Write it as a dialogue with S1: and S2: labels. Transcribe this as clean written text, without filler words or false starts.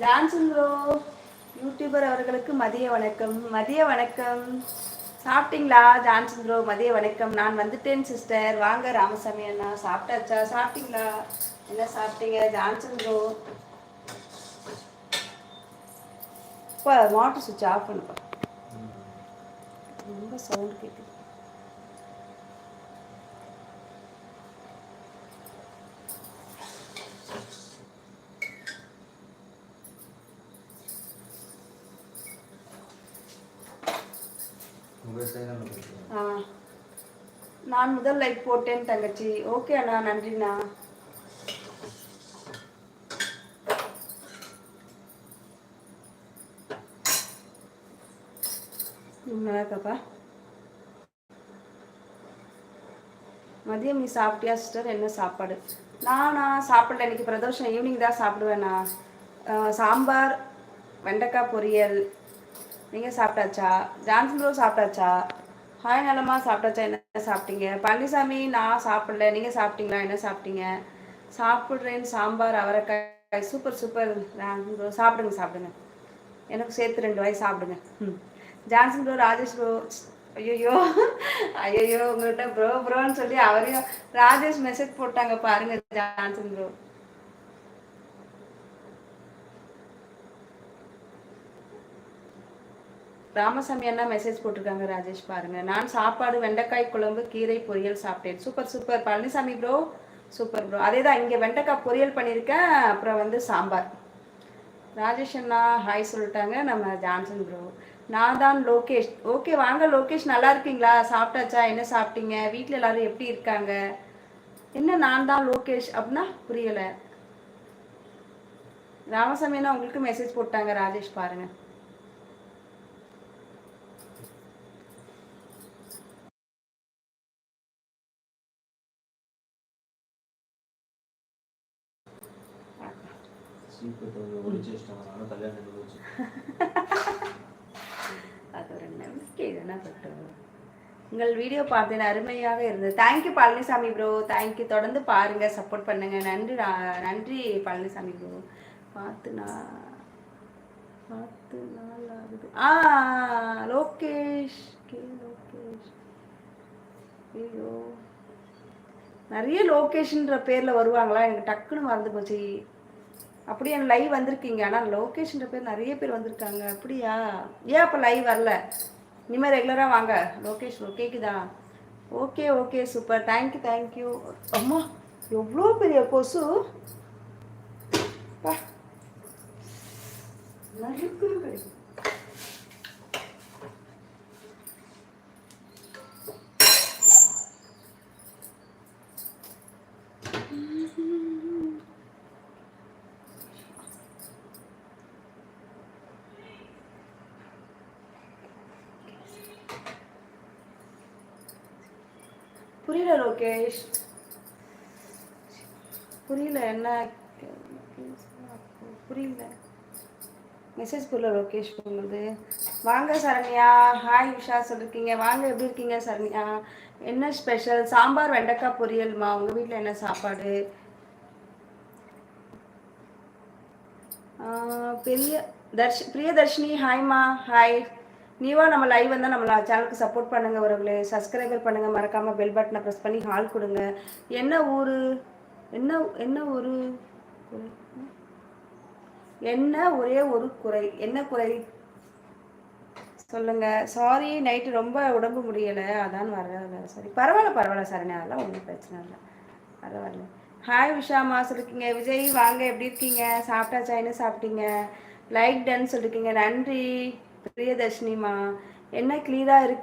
S1: Johnson bro YouTuber அவர்களுக்கு மதிய வணக்கம். மதிய வணக்கம். சாப்பிட்டீங்களா ஜான்சன் ப்ரோ? மதிய வணக்கம். நான் வந்துட்டேன் சிஸ்டர். வாங்க ராமசாமி அண்ணா. சாப்பிட்டாச்சா? சாப்பிட்டீங்களா? என்ன சாப்பிட்டீங்க ஜான்சன் ப்ரோ? இப்போ மோட்டர் சுவிட்ச் ஆஃப் பண்ணுப்பா. ரொம்ப சவுண்ட் கேட்குது. நான் முதல் லைக் போட்டேன் தங்கச்சி. ஓகே அண்ணா, நன்றிண்ணா. நல்லாக்காப்பா. மதியம் நீ சாப்பிட்டியா சிஸ்டர்? என்ன சாப்பாடு? நானா சாப்பிடல, இன்னைக்கு பிரதோஷம். ஈவினிங் தான் சாப்பிடுவேண்ணா. சாம்பார், வெண்டைக்காய் பொரியல். நீங்கள் சாப்பிட்டாச்சா? ஜான்சன் ப்ரோ சாப்பிட்டாச்சா? ஹாய் நலமா, சாப்பிட்டாச்சா? என்ன சாப்பிட்டீங்க? பழனிசாமி நான் சாப்பிடல, நீங்கள் சாப்பிட்டீங்களா? என்ன சாப்பிட்டீங்க? சாப்பிட்றேன். சாம்பார், அவரைக்காய். Super super Johnson bro. சாப்பிடுங்க சாப்பிடுங்க, எனக்கு சேர்த்து 2 வாய் சாப்பிடுங்க. Johnson bro, Rajesh bro. ஐயோ ஐயோ, உங்கள்கிட்ட ப்ரோ ப்ரோன்னு சொல்லி அவரையும் ராஜேஷ் மெசேஜ் போட்டாங்க பாருங்க ஜான்சன் ப்ரோ. ராமசாமி அண்ணா மெசேஜ் போட்டிருக்காங்க ராஜேஷ் பாருங்க. நான் சாப்பாடு வெண்டைக்காய் குழம்பு கீரை பொரியல் சாப்பிட்டேன். Super super Palaniswami bro. Super bro. அதே தான், இங்கே வெண்டைக்காய் பொரியல் பண்ணியிருக்கேன். அப்புறம் வந்து சாம்பார். ராஜேஷ் அண்ணா ஹாய் சொல்லிட்டாங்க. நம்ம ஜான்சன் ப்ரோ. நான் தான் லோகேஷ். ஓகே வாங்க லோகேஷ், நல்லா இருக்கீங்களா? சாப்பிட்டாச்சா? என்ன சாப்பிட்டீங்க? வீட்டில் எல்லாரும் எப்படி இருக்காங்க? என்ன நான் தான் லோகேஷ் அப்படின்னா புரியலை. ராமசாமி அண்ணா உங்களுக்கு மெசேஜ் போட்டாங்க ராஜேஷ் பாருங்க. அது ஒரு நம்பிக்கை தானே பட்டு. உங்கள் வீடியோ பார்த்தேன், அருமையாக இருந்தது. Thank you Palaniswami bro, thank you. தொடர்ந்து பாருங்க, சப்போர்ட் பண்ணுங்க. நன்றி நன்றி பழனிசாமி ப்ரோ. பார்த்து நாள் ஆகுது. லோகேஷ் லோகேஷ். ஐயோ, நிறைய லோகேஷ்ன்ற பேரில் வருவாங்களா? எனக்கு டக்குன்னு மறந்து போச்சு. அப்படியே என் லைவ் வந்திருக்கீங்க, ஆனால் லோகேஷ்ன்ற பேர் நிறைய பேர் வந்திருக்காங்க. அப்படியா? ஏன் அப்போ லைவ் வரல? இனிமேல் ரெகுலராக வாங்க லோகேஷ் ப்ரோ. கேட்குதா? Okay okay super. Thank you thank you. அம்மா எவ்வளோ பெரிய கொசு பா. நறுக்குன்னு கிடைக்கும். புரியல லோகேஷ், புரியல. என்ன புரியல? மெசேஜ் புரியல லோகேஷ் உங்களுக்கு. வாங்க சரண்யா. ஹாய் விஷா சொல்லிருக்கீங்க. வாங்க, எப்படி இருக்கீங்க சரண்யா? என்ன ஸ்பெஷல்? சாம்பார் வெண்டைக்காய் பொரியல்மா. உங்கள் வீட்டில் என்ன சாப்பாடு? பிரியதர்ஷினி ஹாய்மா. ஹாய். நீவா நம்ம லைவ் வந்தால் நம்ம சேனலுக்கு சப்போர்ட் பண்ணுங்கள் உறவுகளே. சப்ஸ்கிரைபர் பண்ணுங்கள், மறக்காமல் பெல் பட்டனை ப்ரெஸ் பண்ணி ஹால் கொடுங்க. என்ன ஊர்? என்ன என்ன ஊர்? என்ன ஒரே ஒரு குறை? என்ன குறை சொல்லுங்க. சாரி, நைட்டு ரொம்ப உடம்பு முடியலை, அதான் வரல. சரி பரவாயில்ல பரவாயில்ல சரணே, அதெல்லாம் ஒன்றும் பிரச்சனை இல்லை, பரவாயில்ல. ஹாய் விஷாமா சொல்லிருக்கீங்க. விஜய் வாங்க, எப்படி இருக்கீங்க? சாப்பிட்டாச்சா? என்ன சாப்பிட்டீங்க? லைக் டன் சொல்லிருக்கீங்க, நன்றி. பிரியதர்ஷினிமா. என்ன கிளியராக இருக்குது.